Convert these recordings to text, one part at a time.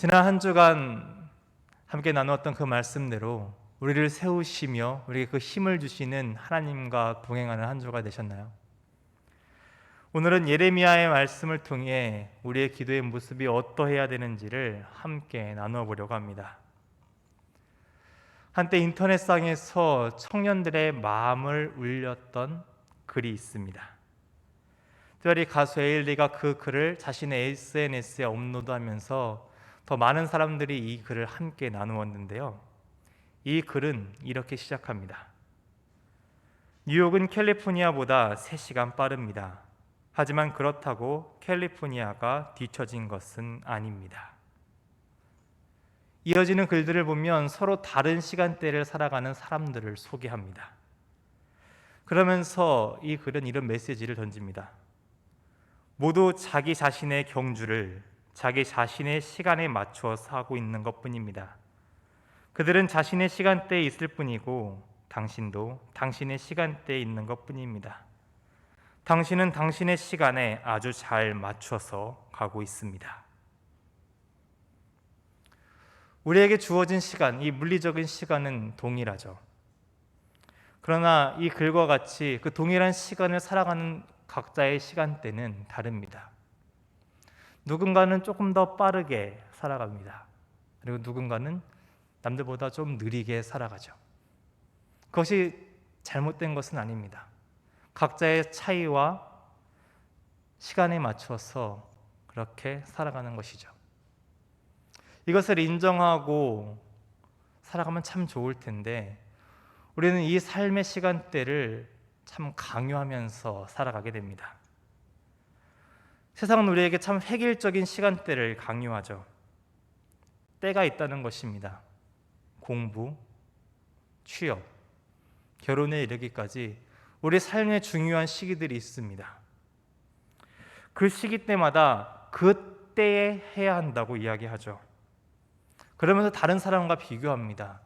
지난 한 주간 함께 나누었던 그 말씀대로 우리를 세우시며 우리에게 그 힘을 주시는 하나님과 동행하는 한 주가 되셨나요? 오늘은 예레미야의 말씀을 통해 우리의 기도의 모습이 어떠해야 되는지를 함께 나누어 보려고 합니다. 한때 인터넷상에서 청년들의 마음을 울렸던 글이 있습니다. 특별히 가수 에일리가 그 글을 자신의 SNS에 업로드하면서 더 많은 사람들이 이 글을 함께 나누었는데요. 이 글은 이렇게 시작합니다. 뉴욕은 캘리포니아보다 3시간 빠릅니다. 하지만 그렇다고 캘리포니아가 뒤처진 것은 아닙니다. 이어지는 글들을 보면 서로 다른 시간대를 살아가는 사람들을 소개합니다. 그러면서 이 글은 이런 메시지를 던집니다. 모두 자기 자신의 경주를 자기 자신의 시간에 맞추어 사고 있는 것뿐입니다. 그들은 자신의 시간대에 있을 뿐이고 당신도 당신의 시간대에 있는 것뿐입니다. 당신은 당신의 시간에 아주 잘 맞춰서 가고 있습니다. 우리에게 주어진 시간, 이 물리적인 시간은 동일하죠. 그러나 이 글과 같이 그 동일한 시간을 살아가는 각자의 시간대는 다릅니다. 누군가는 조금 더 빠르게 살아갑니다. 그리고 누군가는 남들보다 좀 느리게 살아가죠. 그것이 잘못된 것은 아닙니다. 각자의 차이와 시간에 맞춰서 그렇게 살아가는 것이죠. 이것을 인정하고 살아가면 참 좋을 텐데 우리는 이 삶의 시간대를 참 강요하면서 살아가게 됩니다. 세상은 우리에게 참 획일적인 시간대를 강요하죠. 때가 있다는 것입니다. 공부, 취업, 결혼에 이르기까지 우리 삶의 중요한 시기들이 있습니다. 그 시기 때마다 그 때에 해야 한다고 이야기하죠. 그러면서 다른 사람과 비교합니다.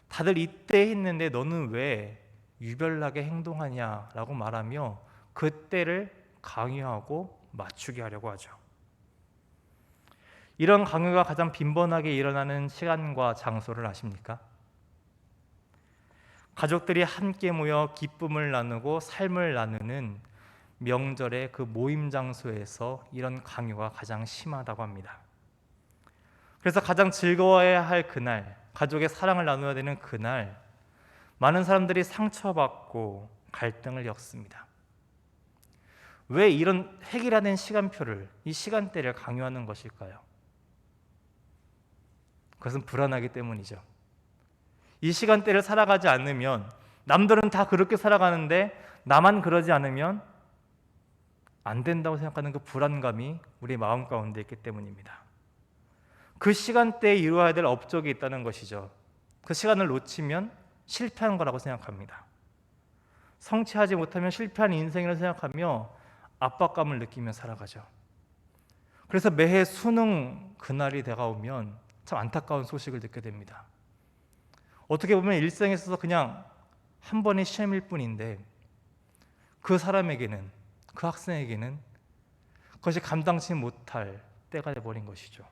다들 이때 했는데 너는 왜 유별나게 행동하냐라고 말하며 그 때를 강요하고 맞추게 하려고 하죠. 이런 강요가 가장 빈번하게 일어나는 시간과 장소를 아십니까? 가족들이 함께 모여 기쁨을 나누고 삶을 나누는 명절의 그 모임 장소에서 이런 강요가 가장 심하다고 합니다. 그래서 가장 즐거워해야 할 그날, 가족의 사랑을 나누어야 되는 그날, 많은 사람들이 상처받고 갈등을 겪습니다. 왜 이런 획일화된 시간표를, 이 시간대를 강요하는 것일까요? 그것은 불안하기 때문이죠. 이 시간대를 살아가지 않으면 남들은 다 그렇게 살아가는데 나만 그러지 않으면 안 된다고 생각하는 그 불안감이 우리 마음 가운데 있기 때문입니다. 그 시간대에 이루어야 될 업적이 있다는 것이죠. 그 시간을 놓치면 실패한 거라고 생각합니다. 성취하지 못하면 실패한 인생이라고 생각하며 압박감을 느끼며 살아가죠. 그래서 매해 수능 그날이 다가오면 참 안타까운 소식을 듣게 됩니다. 어떻게 보면 일생에 있어서 그냥 한 번의 시험일 뿐인데 그 사람에게는, 그 학생에게는 그것이 감당치 못할 때가 돼버린 것이죠.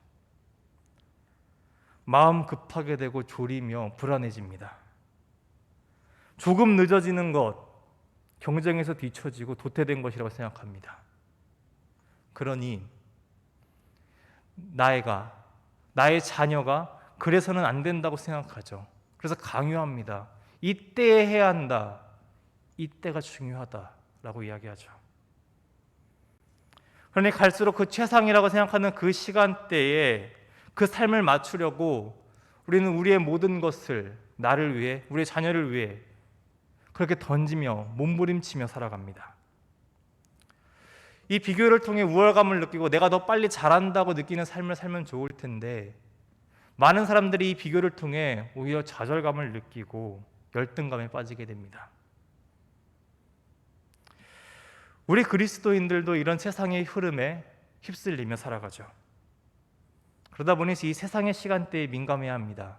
마음 급하게 되고 졸이며 불안해집니다. 조금 늦어지는 것, 경쟁에서 뒤처지고 도태된 것이라고 생각합니다. 그러니 나의 자녀가 그래서는 안 된다고 생각하죠. 그래서 강요합니다. 이때에 해야 한다. 이때가 중요하다라고 이야기하죠. 그러니 갈수록 그 최상이라고 생각하는 그 시간대에 그 삶을 맞추려고 우리는 우리의 모든 것을 나를 위해, 우리의 자녀를 위해 그렇게 던지며 몸부림치며 살아갑니다. 이 비교를 통해 우월감을 느끼고 내가 더 빨리 잘한다고 느끼는 삶을 살면 좋을 텐데 많은 사람들이 이 비교를 통해 오히려 좌절감을 느끼고 열등감에 빠지게 됩니다. 우리 그리스도인들도 이런 세상의 흐름에 휩쓸리며 살아가죠. 그러다 보니 이 세상의 시간대에 민감해야 합니다.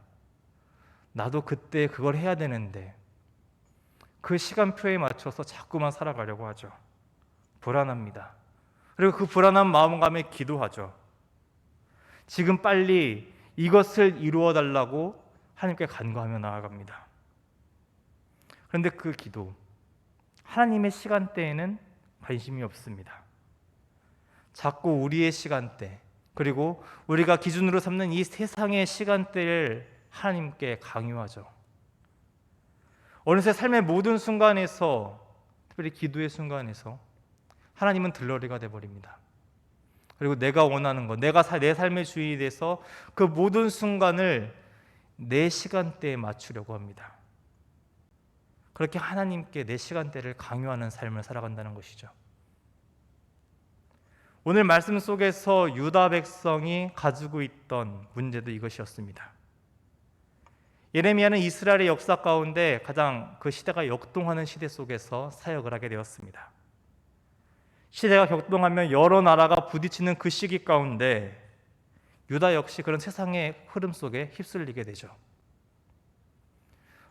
나도 그때 그걸 해야 되는데 그 시간표에 맞춰서 자꾸만 살아가려고 하죠. 불안합니다. 그리고 그 불안한 마음감에 기도하죠. 지금 빨리 이것을 이루어 달라고 하나님께 간구하며 나아갑니다. 그런데 그 기도, 하나님의 시간대에는 관심이 없습니다. 자꾸 우리의 시간대, 그리고 우리가 기준으로 삼는 이 세상의 시간대를 하나님께 강요하죠. 어느새 삶의 모든 순간에서, 특별히 기도의 순간에서 하나님은 들러리가 되어버립니다. 그리고 내가 원하는 것, 내 삶의 주인이 돼서 그 모든 순간을 내 시간대에 맞추려고 합니다. 그렇게 하나님께 내 시간대를 강요하는 삶을 살아간다는 것이죠. 오늘 말씀 속에서 유다 백성이 가지고 있던 문제도 이것이었습니다. 예레미야는 이스라엘의 역사 가운데 가장 그 시대가 역동하는 시대 속에서 사역을 하게 되었습니다. 시대가 격동하면 여러 나라가 부딪히는 그 시기 가운데 유다 역시 그런 세상의 흐름 속에 휩쓸리게 되죠.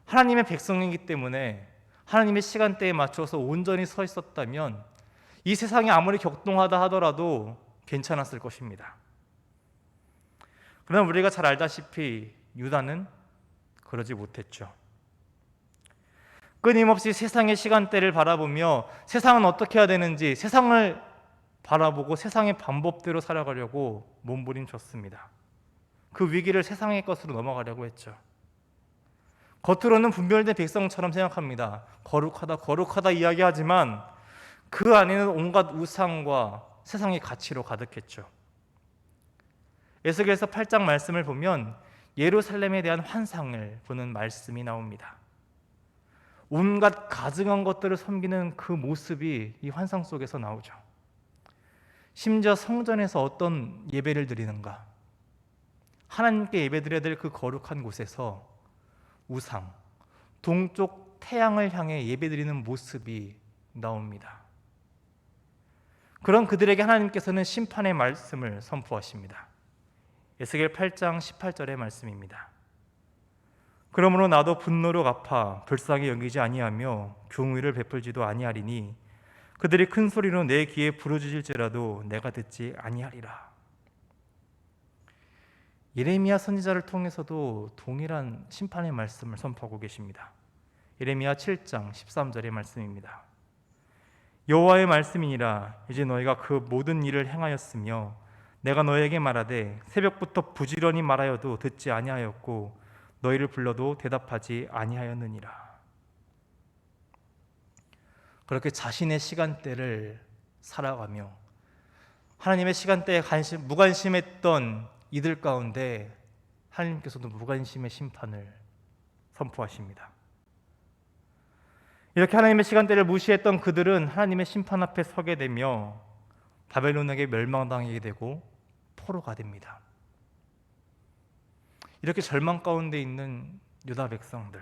하나님의 백성이기 때문에 하나님의 시간대에 맞춰서 온전히 서 있었다면 이 세상이 아무리 격동하다 하더라도 괜찮았을 것입니다. 그러나 우리가 잘 알다시피 유다는 그러지 못했죠. 끊임없이 세상의 시간대를 바라보며 세상은 어떻게 해야 되는지 세상을 바라보고 세상의 방법대로 살아가려고 몸부림쳤습니다. 그 위기를 세상의 것으로 넘어가려고 했죠. 겉으로는 분별된 백성처럼 생각합니다. 거룩하다 이야기하지만 그 안에는 온갖 우상과 세상의 가치로 가득했죠. 에스겔서 8장 말씀을 보면 예루살렘에 대한 환상을 보는 말씀이 나옵니다. 온갖 가증한 것들을 섬기는 그 모습이 이 환상 속에서 나오죠. 심지어 성전에서 어떤 예배를 드리는가? 하나님께 예배드려야 될 그 거룩한 곳에서 우상, 동쪽 태양을 향해 예배드리는 모습이 나옵니다. 그런 그들에게 하나님께서는 심판의 말씀을 선포하십니다. 에스겔 8장 18절의 말씀입니다. 그러므로 나도 분노로 갚아 불쌍히 여기지 아니하며 긍휼을 베풀지도 아니하리니 그들이 큰 소리로 내 귀에 부르짖을지라도 내가 듣지 아니하리라. 예레미야 선지자를 통해서도 동일한 심판의 말씀을 선포하고 계십니다. 예레미야 7장 13절의 말씀입니다. 여호와의 말씀이니라 이제 너희가 그 모든 일을 행하였으며 내가 너희에게 말하되 새벽부터 부지런히 말하여도 듣지 아니하였고 너희를 불러도 대답하지 아니하였느니라. 그렇게 자신의 시간대를 살아가며 하나님의 시간대에 무관심했던 이들 가운데 하나님께서도 무관심의 심판을 선포하십니다. 이렇게 하나님의 시간대를 무시했던 그들은 하나님의 심판 앞에 서게 되며 바벨론에게 멸망당하게 되고 포로가 됩니다. 이렇게 절망 가운데 있는 유다 백성들,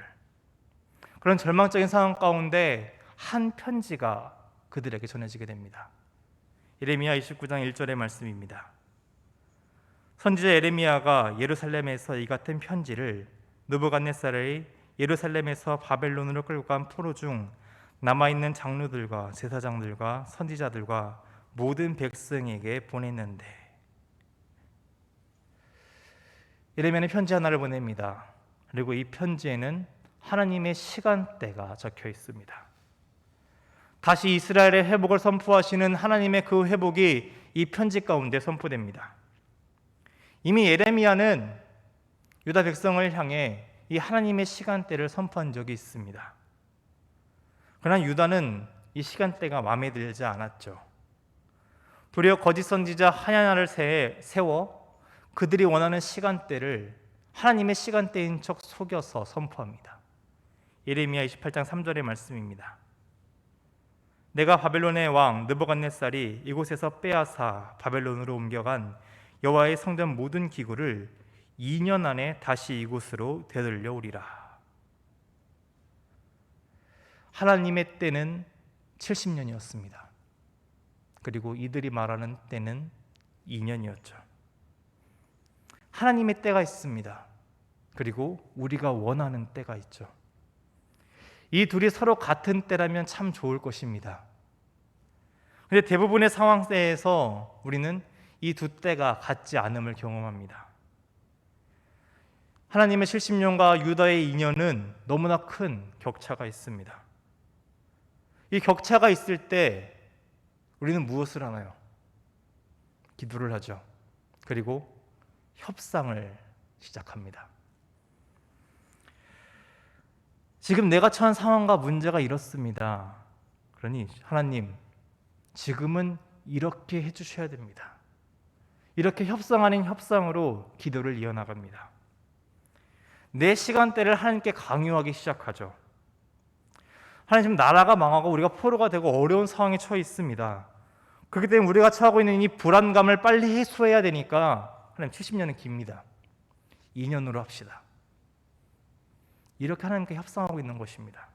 그런 절망적인 상황 가운데 한 편지가 그들에게 전해지게 됩니다. 예레미야 29장 1절의 말씀입니다. 선지자 예레미야가 예루살렘에서 이 같은 편지를 느부갓네살의 예루살렘에서 바벨론으로 끌고 간 포로 중 남아있는 장로들과 제사장들과 선지자들과 모든 백성에게 보냈는데, 예레미야는 편지 하나를 보냅니다. 그리고 이 편지에는 하나님의 시간대가 적혀 있습니다. 다시 이스라엘의 회복을 선포하시는 하나님의 그 회복이 이 편지 가운데 선포됩니다. 이미 예레미야는 유다 백성을 향해 이 하나님의 시간대를 선포한 적이 있습니다. 그러나 유다는 이 시간대가 마음에 들지 않았죠. 도리어 거짓 선지자 하나냐를 세워 그들이 원하는 시간대를 하나님의 시간대인 척 속여서 선포합니다. 예레미야 28장 3절의 말씀입니다. 내가 바벨론의 왕 느부갓네살이 이곳에서 빼앗아 바벨론으로 옮겨간 여호와의 성전 모든 기구를 2년 안에 다시 이곳으로 되돌려 오리라. 하나님의 때는 70년이었습니다. 그리고 이들이 말하는 때는 2년이었죠. 하나님의 때가 있습니다. 그리고 우리가 원하는 때가 있죠. 이 둘이 서로 같은 때라면 참 좋을 것입니다. 그런데 대부분의 상황에서 우리는 이 두 때가 같지 않음을 경험합니다. 하나님의 70년과 유다의 2년은 너무나 큰 격차가 있습니다. 이 격차가 있을 때 우리는 무엇을 하나요? 기도를 하죠. 그리고 협상을 시작합니다. 지금 내가 처한 상황과 문제가 이렇습니다. 그러니 하나님, 지금은 이렇게 해주셔야 됩니다. 이렇게 협상 아닌 협상으로 기도를 이어나갑니다. 내 시간대를 하나님께 강요하기 시작하죠. 하나님, 지금 나라가 망하고 우리가 포로가 되고 어려운 상황에 처해 있습니다. 그렇기 때문에 우리가 처하고 있는 이 불안감을 빨리 해소해야 되니까 하나님, 70년은 깁니다. 2년으로 합시다. 이렇게 하나님께 협상하고 있는 것입니다.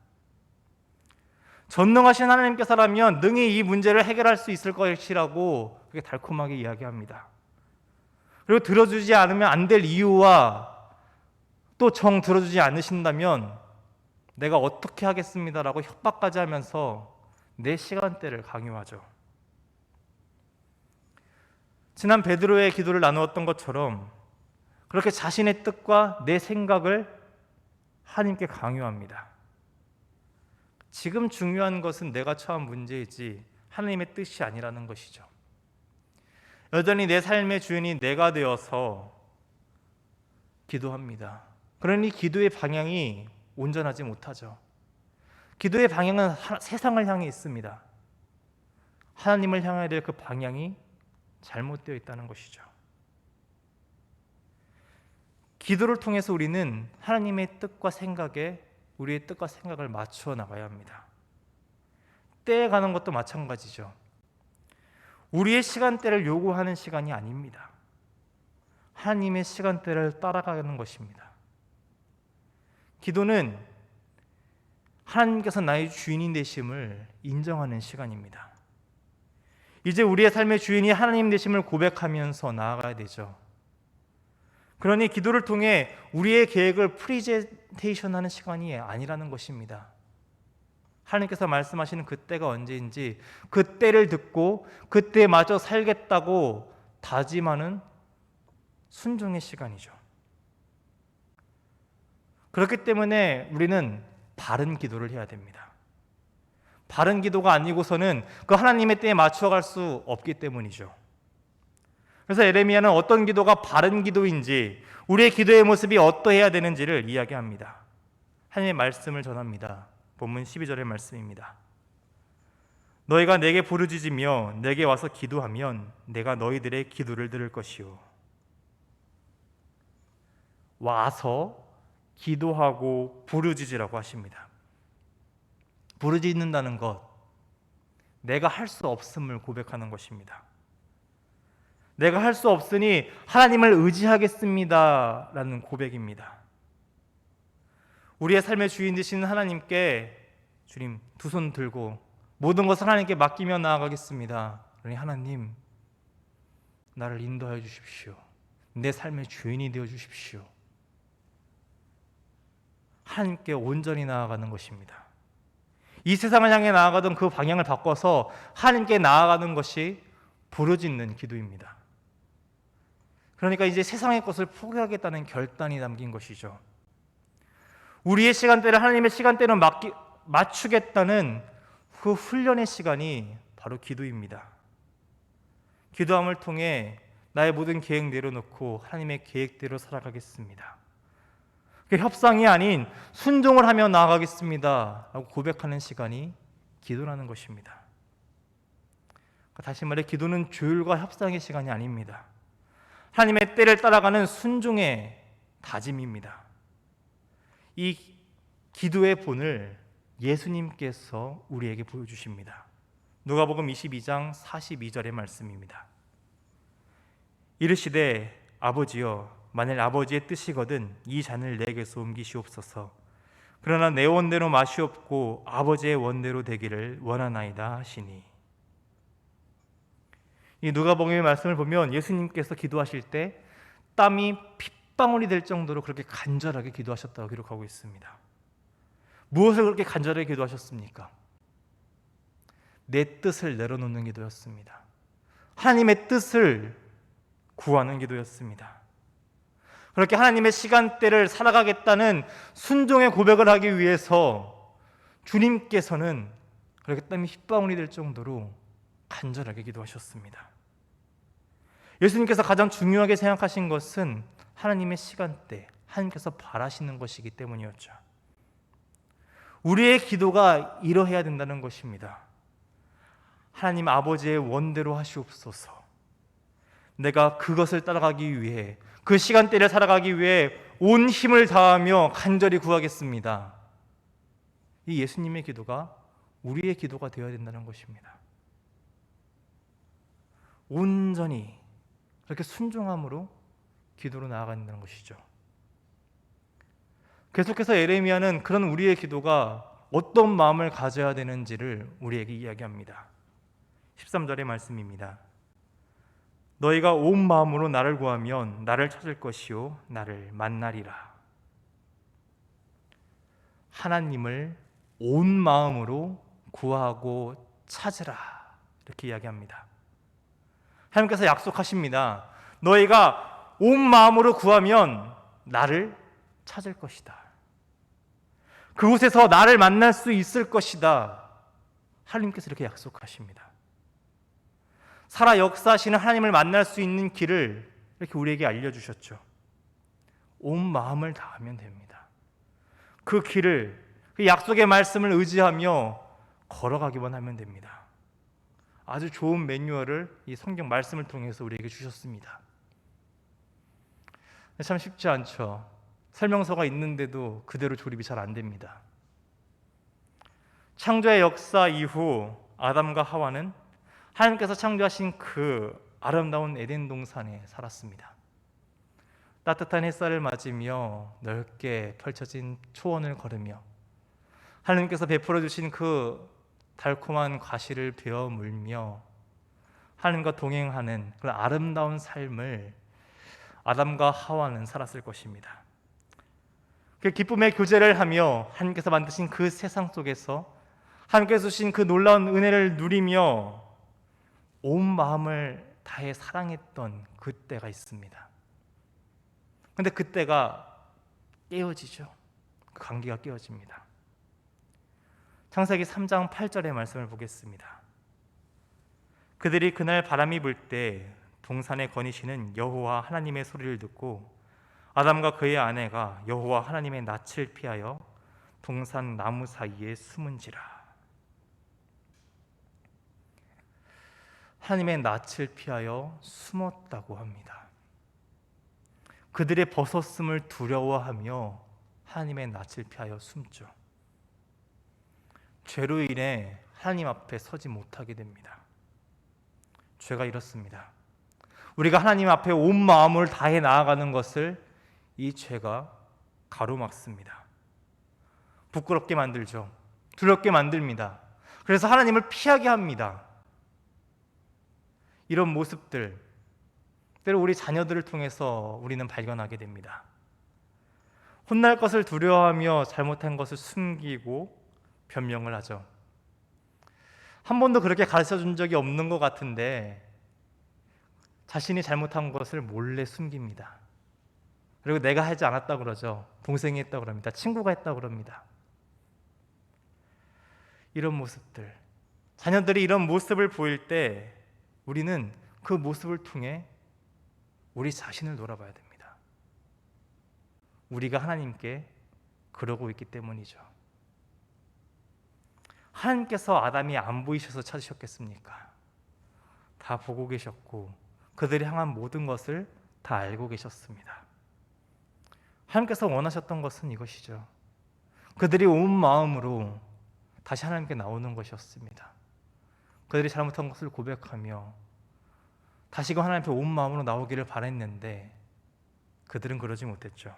전능하신 하나님께서라면 능히 이 문제를 해결할 수 있을 것이라고 그렇게 달콤하게 이야기합니다. 그리고 들어주지 않으면 안 될 이유와 또 정 들어주지 않으신다면 내가 어떻게 하겠습니다라고 협박까지 하면서 내 시간대를 강요하죠. 지난 베드로의 기도를 나누었던 것처럼 그렇게 자신의 뜻과 내 생각을 하나님께 강요합니다. 지금 중요한 것은 내가 처한 문제이지 하나님의 뜻이 아니라는 것이죠. 여전히 내 삶의 주인이 내가 되어서 기도합니다. 그러니 기도의 방향이 온전하지 못하죠. 기도의 방향은 세상을 향해 있습니다. 하나님을 향해야 될 그 방향이 잘못되어 있다는 것이죠. 기도를 통해서 우리는 하나님의 뜻과 생각에 우리의 뜻과 생각을 맞추어 나가야 합니다. 때에 가는 것도 마찬가지죠. 우리의 시간대를 요구하는 시간이 아닙니다. 하나님의 시간대를 따라가는 것입니다. 기도는 하나님께서 나의 주인이 되심을 인정하는 시간입니다. 이제 우리의 삶의 주인이 하나님 되심을 고백하면서 나아가야 되죠. 그러니 기도를 통해 우리의 계획을 프리젠테이션하는 시간이 아니라는 것입니다. 하나님께서 말씀하시는 그때가 언제인지 그때를 듣고 그때 마저 살겠다고 다짐하는 순종의 시간이죠. 그렇기 때문에 우리는 바른 기도를 해야 됩니다. 바른 기도가 아니고서는 그 하나님의 때에 맞춰갈 수 없기 때문이죠. 그래서 에레미야는 어떤 기도가 바른 기도인지 우리의 기도의 모습이 어떠해야 되는지를 이야기합니다. 하나님의 말씀을 전합니다. 본문 12절의 말씀입니다. 너희가 내게 부르짖으며 내게 와서 기도하면 내가 너희들의 기도를 들을 것이요. 와서 기도하고 부르짖으라고 하십니다. 부르짖는다는 것, 내가 할 수 없음을 고백하는 것입니다. 내가 할 수 없으니 하나님을 의지하겠습니다 라는 고백입니다. 우리의 삶의 주인 되시는 하나님께 주님 두 손 들고 모든 것을 하나님께 맡기며 나아가겠습니다. 그러니 하나님, 나를 인도하여 주십시오. 내 삶의 주인이 되어 주십시오. 하나님께 온전히 나아가는 것입니다. 이 세상을 향해 나아가던 그 방향을 바꿔서 하나님께 나아가는 것이 부르짖는 기도입니다. 그러니까 이제 세상의 것을 포기하겠다는 결단이 담긴 것이죠. 우리의 시간대를 하나님의 시간대로 맞추겠다는 그 훈련의 시간이 바로 기도입니다. 기도함을 통해 나의 모든 계획 내려놓고 하나님의 계획대로 살아가겠습니다. 협상이 아닌 순종을 하며 나아가겠습니다 라고 고백하는 시간이 기도라는 것입니다. 다시 말해 기도는 조율과 협상의 시간이 아닙니다. 하나님의 때를 따라가는 순종의 다짐입니다. 이 기도의 본을 예수님께서 우리에게 보여주십니다. 누가복음 22장 42절의 말씀입니다. 이르시되 아버지여 만일 아버지의 뜻이거든 이 잔을 내게서 옮기시옵소서. 그러나 내 원대로 마시옵고 아버지의 원대로 되기를 원하나이다 하시니. 이 누가복음의 말씀을 보면 예수님께서 기도하실 때 땀이 핏방울이 될 정도로 그렇게 간절하게 기도하셨다고 기록하고 있습니다. 무엇을 그렇게 간절하게 기도하셨습니까? 내 뜻을 내려놓는 기도였습니다. 하나님의 뜻을 구하는 기도였습니다. 그렇게 하나님의 시간대를 살아가겠다는 순종의 고백을 하기 위해서 주님께서는 그렇게 땀이 핏방울이 될 정도로 간절하게 기도하셨습니다. 예수님께서 가장 중요하게 생각하신 것은 하나님의 시간대, 하나님께서 바라시는 것이기 때문이었죠. 우리의 기도가 이러해야 된다는 것입니다. 하나님 아버지의 원대로 하시옵소서. 내가 그것을 따라가기 위해, 그 시간대를 살아가기 위해 온 힘을 다하며 간절히 구하겠습니다. 이 예수님의 기도가 우리의 기도가 되어야 된다는 것입니다. 온전히 그렇게 순종함으로 기도로 나아간다는 것이죠. 계속해서 예레미야는 그런 우리의 기도가 어떤 마음을 가져야 되는지를 우리에게 이야기합니다. 13절의 말씀입니다. 너희가 온 마음으로 나를 구하면 나를 찾을 것이요 나를 만나리라. 하나님을 온 마음으로 구하고 찾으라, 이렇게 이야기합니다. 하나님께서 약속하십니다. 너희가 온 마음으로 구하면 나를 찾을 것이다. 그곳에서 나를 만날 수 있을 것이다. 하나님께서 이렇게 약속하십니다. 살아 역사하시는 하나님을 만날 수 있는 길을 이렇게 우리에게 알려주셨죠. 온 마음을 다하면 됩니다. 그 길을, 그 약속의 말씀을 의지하며 걸어가기만 하면 됩니다. 아주 좋은 매뉴얼을 이 성경 말씀을 통해서 우리에게 주셨습니다. 참 쉽지 않죠. 설명서가 있는데도 그대로 조립이 잘 안 됩니다. 창조의 역사 이후 아담과 하와는 하나님께서 창조하신 그 아름다운 에덴 동산에 살았습니다. 따뜻한 햇살을 맞으며 넓게 펼쳐진 초원을 걸으며 하나님께서 베풀어 주신 그 달콤한 과실을 베어 물며 하나님과 동행하는 그런 아름다운 삶을 아담과 하와는 살았을 것입니다. 그 기쁨의 교제를 하며 하나님께서 만드신 그 세상 속에서 하나님께서 주신 그 놀라운 은혜를 누리며 온 마음을 다해 사랑했던 그때가 있습니다. 그런데 그때가 깨어지죠. 그 관계가 깨어집니다. 창세기 3장 8절의 말씀을 보겠습니다. 그들이 그날 바람이 불 때 동산에 거니시는 여호와 하나님의 소리를 듣고 아담과 그의 아내가 여호와 하나님의 낯을 피하여 동산 나무 사이에 숨은지라. 하나님의 낯을 피하여 숨었다고 합니다. 그들의 벗었음을 두려워하며 하나님의 낯을 피하여 숨죠. 죄로 인해 하나님 앞에 서지 못하게 됩니다. 죄가 이렇습니다. 우리가 하나님 앞에 온 마음을 다해 나아가는 것을 이 죄가 가로막습니다. 부끄럽게 만들죠. 두렵게 만듭니다. 그래서 하나님을 피하게 합니다. 이런 모습들, 때로 우리 자녀들을 통해서 우리는 발견하게 됩니다. 혼날 것을 두려워하며 잘못한 것을 숨기고 변명을 하죠. 한 번도 그렇게 가르쳐준 적이 없는 것 같은데 자신이 잘못한 것을 몰래 숨깁니다. 그리고 내가 하지 않았다고 그러죠. 동생이 했다고 그럽니다. 친구가 했다고 그럽니다. 이런 모습들, 자녀들이 이런 모습을 보일 때 우리는 그 모습을 통해 우리 자신을 돌아봐야 됩니다. 우리가 하나님께 그러고 있기 때문이죠. 하나님께서 아담이 안 보이셔서 찾으셨겠습니까? 다 보고 계셨고 그들이 향한 모든 것을 다 알고 계셨습니다. 하나님께서 원하셨던 것은 이것이죠. 그들이 온 마음으로 다시 하나님께 나오는 것이었습니다. 그들이 잘못한 것을 고백하며 다시금 하나님 앞에 온 마음으로 나오기를 바랬는데 그들은 그러지 못했죠.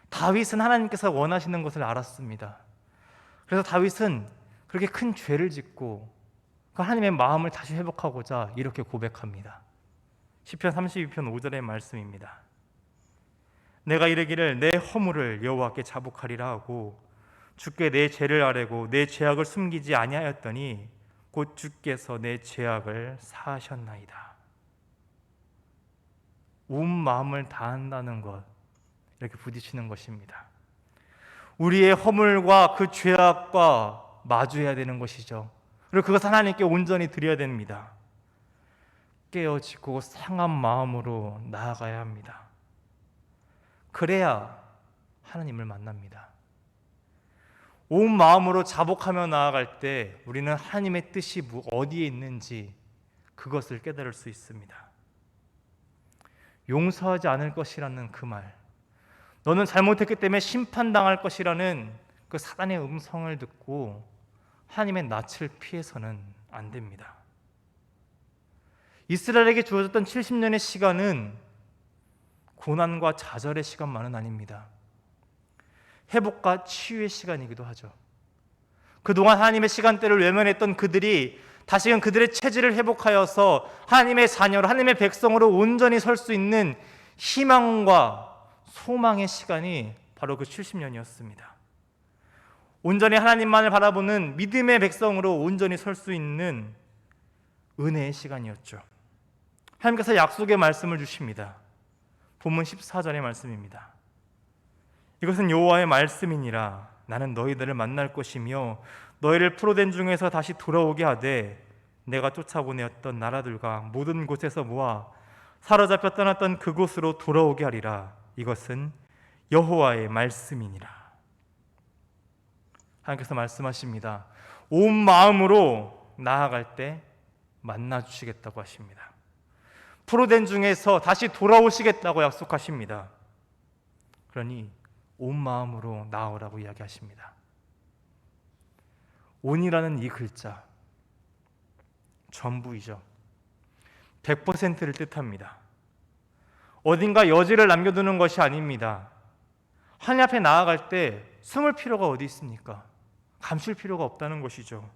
다윗은 하나님께서 원하시는 것을 알았습니다. 그래서 다윗은 그렇게 큰 죄를 짓고 그 하나님의 마음을 다시 회복하고자 이렇게 고백합니다. 시편 32편 5절의 말씀입니다. 내가 이르기를 내 허물을 여호와께 자복하리라 하고 주께 내 죄를 아뢰고 내 죄악을 숨기지 아니하였더니 곧 주께서 내 죄악을 사하셨나이다. 온 마음을 다한다는 것, 이렇게 부딪히는 것입니다. 우리의 허물과 그 죄악과 마주해야 되는 것이죠. 그리고 그것을 하나님께 온전히 드려야 됩니다. 깨어지고 상한 마음으로 나아가야 합니다. 그래야 하나님을 만납니다. 온 마음으로 자복하며 나아갈 때 우리는 하나님의 뜻이 어디에 있는지 그것을 깨달을 수 있습니다. 용서하지 않을 것이라는 그 말, 너는 잘못했기 때문에 심판당할 것이라는 그 사단의 음성을 듣고 하나님의 낯을 피해서는 안 됩니다. 이스라엘에게 주어졌던 70년의 시간은 고난과 좌절의 시간만은 아닙니다. 회복과 치유의 시간이기도 하죠. 그동안 하나님의 시간대를 외면했던 그들이 다시금 그들의 체질을 회복하여서 하나님의 자녀로, 하나님의 백성으로 온전히 설 수 있는 희망과 소망의 시간이 바로 그 70년이었습니다. 온전히 하나님만을 바라보는 믿음의 백성으로 온전히 설 수 있는 은혜의 시간이었죠. 하나님께서 약속의 말씀을 주십니다. 본문 14절의 말씀입니다. 이것은 여호와의 말씀이니라. 나는 너희들을 만날 것이며 너희를 포로된 중에서 다시 돌아오게 하되 내가 쫓아보내었던 나라들과 모든 곳에서 모아 사로잡혀 떠났던 그곳으로 돌아오게 하리라. 이것은 여호와의 말씀이니라. 하나님께서 말씀하십니다. 온 마음으로 나아갈 때 만나 주시겠다고 하십니다. 포로된 중에서 다시 돌아오시겠다고 약속하십니다. 그러니 온 마음으로 나아오라고 이야기하십니다. 온이라는 이 글자 전부이죠. 100%를 뜻합니다. 어딘가 여지를 남겨두는 것이 아닙니다. 하나님 앞에 나아갈 때 숨을 필요가 어디 있습니까? 감출 필요가 없다는 것이죠.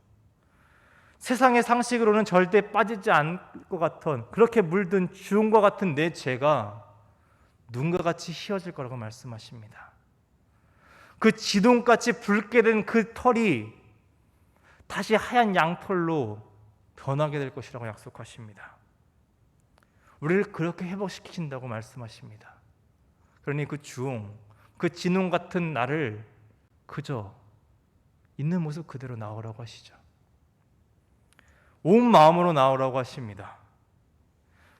세상의 상식으로는 절대 빠지지 않을 것 같은 그렇게 물든 주홍과 같은 내 죄가 눈과 같이 희어질 거라고 말씀하십니다. 그 지동같이 붉게 된 그 털이 다시 하얀 양털로 변하게 될 것이라고 약속하십니다. 우리를 그렇게 회복시키신다고 말씀하십니다. 그러니 그 주홍, 그 진홍 같은 나를 그저 있는 모습 그대로 나오라고 하시죠. 온 마음으로 나오라고 하십니다.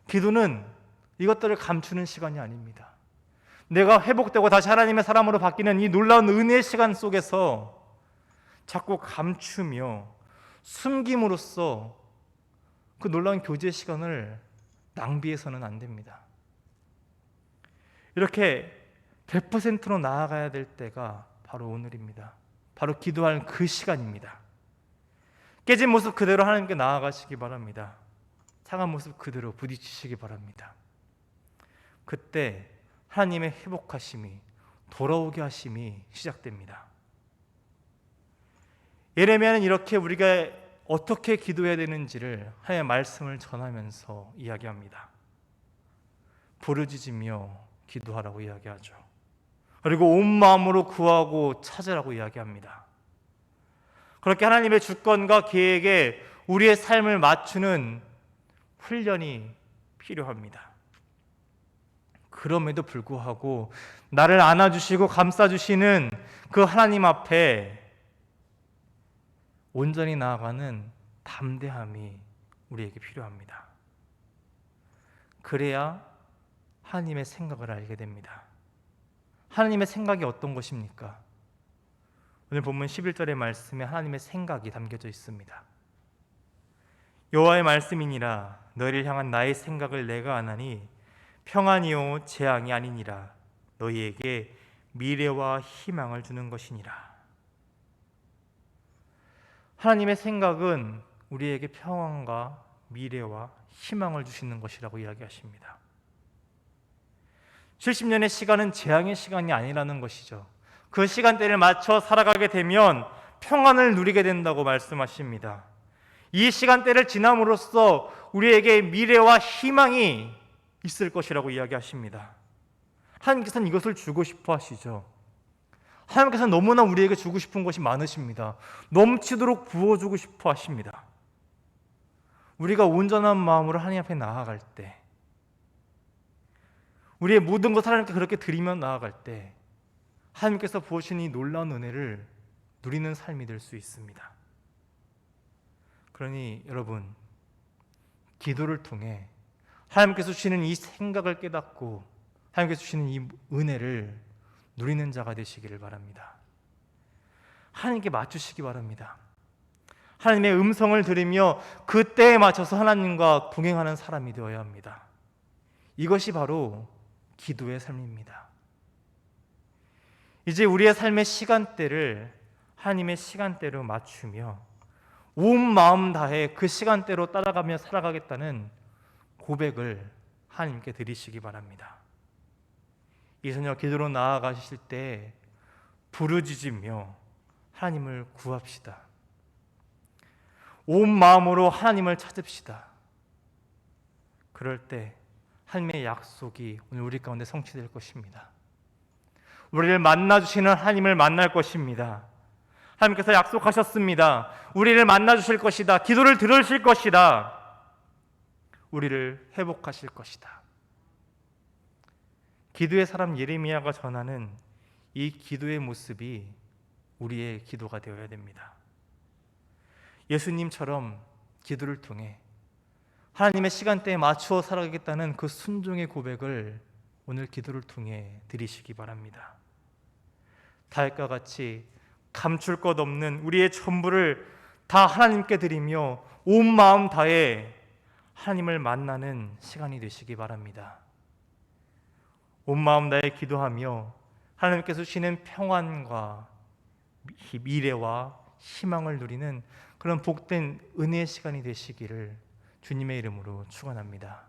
기도는 이것들을 감추는 시간이 아닙니다. 내가 회복되고 다시 하나님의 사람으로 바뀌는 이 놀라운 은혜의 시간 속에서 자꾸 감추며 숨김으로써 그 놀라운 교제의 시간을 낭비해서는 안 됩니다. 이렇게 100%로 나아가야 될 때가 바로 오늘입니다. 바로 기도할 그 시간입니다. 깨진 모습 그대로 하나님께 나아가시기 바랍니다. 상한 모습 그대로 부딪히시기 바랍니다. 그때 하나님의 회복하심이, 돌아오게 하심이 시작됩니다. 예레미야는 이렇게 우리가 어떻게 기도해야 되는지를 하나님의 말씀을 전하면서 이야기합니다. 부르짖으며 기도하라고 이야기하죠. 그리고 온 마음으로 구하고 찾으라고 이야기합니다. 그렇게 하나님의 주권과 계획에 우리의 삶을 맞추는 훈련이 필요합니다. 그럼에도 불구하고 나를 안아주시고 감싸주시는 그 하나님 앞에 온전히 나아가는 담대함이 우리에게 필요합니다. 그래야 하나님의 생각을 알게 됩니다. 하나님의 생각이 어떤 것입니까? 오늘 본문 11절의 말씀에 하나님의 생각이 담겨져 있습니다. 여호와의 말씀이니라. 너희를 향한 나의 생각을 내가 아나니 평안이요 재앙이 아니니라. 너희에게 미래와 희망을 주는 것이니라. 하나님의 생각은 우리에게 평안과 미래와 희망을 주시는 것이라고 이야기하십니다. 70년의 시간은 재앙의 시간이 아니라는 것이죠. 그 시간대를 맞춰 살아가게 되면 평안을 누리게 된다고 말씀하십니다. 이 시간대를 지남으로써 우리에게 미래와 희망이 있을 것이라고 이야기하십니다. 하나님께서는 이것을 주고 싶어 하시죠. 하나님께서는 너무나 우리에게 주고 싶은 것이 많으십니다. 넘치도록 부어주고 싶어 하십니다. 우리가 온전한 마음으로 하나님 앞에 나아갈 때 우리의 모든 것을 하나님께 그렇게 드리며 나아갈 때 하나님께서 부어주신 이 놀라운 은혜를 누리는 삶이 될 수 있습니다. 그러니 여러분, 기도를 통해 하나님께서 주시는 이 생각을 깨닫고 하나님께서 주시는 이 은혜를 누리는 자가 되시기를 바랍니다. 하나님께 맞추시기 바랍니다. 하나님의 음성을 들으며 그때에 맞춰서 하나님과 동행하는 사람이 되어야 합니다. 이것이 바로 기도의 삶입니다. 이제 우리의 삶의 시간대를 하나님의 시간대로 맞추며 온 마음 다해 그 시간대로 따라가며 살아가겠다는 고백을 하나님께 드리시기 바랍니다. 이 저녁 기도로 나아가실 때 부르짖으며 하나님을 구합시다. 온 마음으로 하나님을 찾읍시다. 그럴 때 하나님의 약속이 오늘 우리 가운데 성취될 것입니다. 우리를 만나주시는 하나님을 만날 것입니다. 하나님께서 약속하셨습니다. 우리를 만나주실 것이다. 기도를 들으실 것이다. 우리를 회복하실 것이다. 기도의 사람 예레미야가 전하는 이 기도의 모습이 우리의 기도가 되어야 됩니다. 예수님처럼 기도를 통해 하나님의 시간대에 맞추어 살아가겠다는 그 순종의 고백을 오늘 기도를 통해 드리시기 바랍니다. 다윗과 같이 감출 것 없는 우리의 전부를 다 하나님께 드리며 온 마음 다해 하나님을 만나는 시간이 되시기 바랍니다. 온 마음 다해 기도하며 하나님께서 주시는 평안과 미래와 희망을 누리는 그런 복된 은혜의 시간이 되시기를 주님의 이름으로 축원합니다.